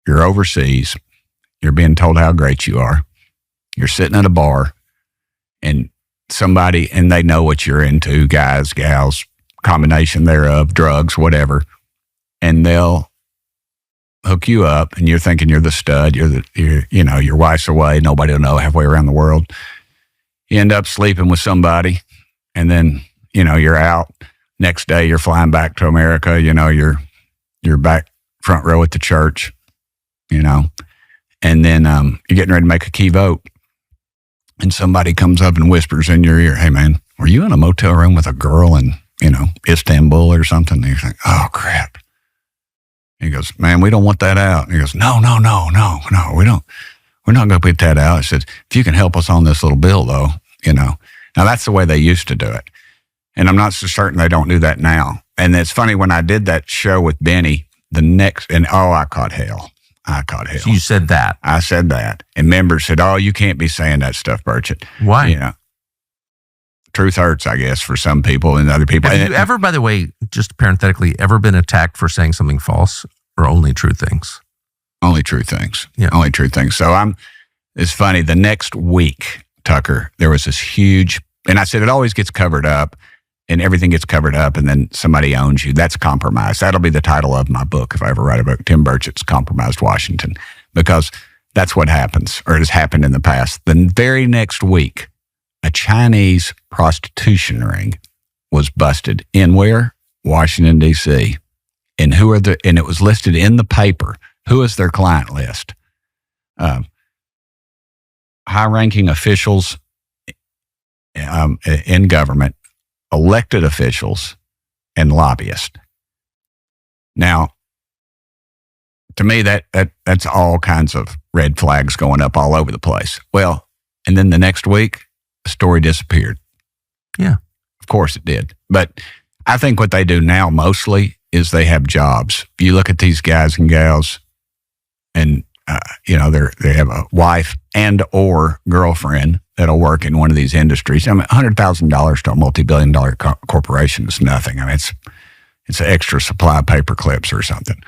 you're overseas, you're being told how great you are, you're sitting at a bar, and they know what you're into, guys, gals, combination thereof, drugs, whatever, and they'll hook you up, and you're thinking you're the stud, your wife's away, nobody will know halfway around the world. You end up sleeping with somebody, and then, you're out. Next day, you're flying back to America, you're back front row at the church, and then you're getting ready to make a key vote, and somebody comes up and whispers in your ear, "Hey, man, were you in a motel room with a girl in, Istanbul or something?" And you think, "Oh, crap." He goes, "Man, we don't want that out." And he goes, No, we don't. We're not going to put that out. He says, "If you can help us on this little bill, though, Now, that's the way they used to do it. And I'm not so certain they don't do that now. And it's funny, when I did that show with Benny, I caught hell. So you said that. I said that. And members said, "Oh, you can't be saying that stuff, Burchett." Why? Truth hurts, I guess, for some people and other people. Have you ever, by the way, just parenthetically, ever been attacked for saying something false, or only true things? Only true things. Yeah. Only true things. So it's funny, the next week, Tucker, there was this huge, and I said, it always gets covered up, and everything gets covered up, and then somebody owns you. That's compromise. That'll be the title of my book if I ever write a book, Tim Burchett's Compromised Washington, because that's what happens, or it has happened in the past. The very next week, a Chinese prostitution ring was busted in where? Washington, D.C. And and it was listed in the paper. Who is their client list? High-ranking officials in government, elected officials, and lobbyists. Now, to me, that's all kinds of red flags going up all over the place. Well, and then the next week, the story disappeared. Yeah. Of course it did. But I think what they do now mostly is they have jobs. If you look at these guys and gals, and they have a wife and or girlfriend that'll work in one of these industries. I mean, $100,000 to a multi-billion-dollar corporation is nothing. I mean, it's an extra supply of paper clips or something.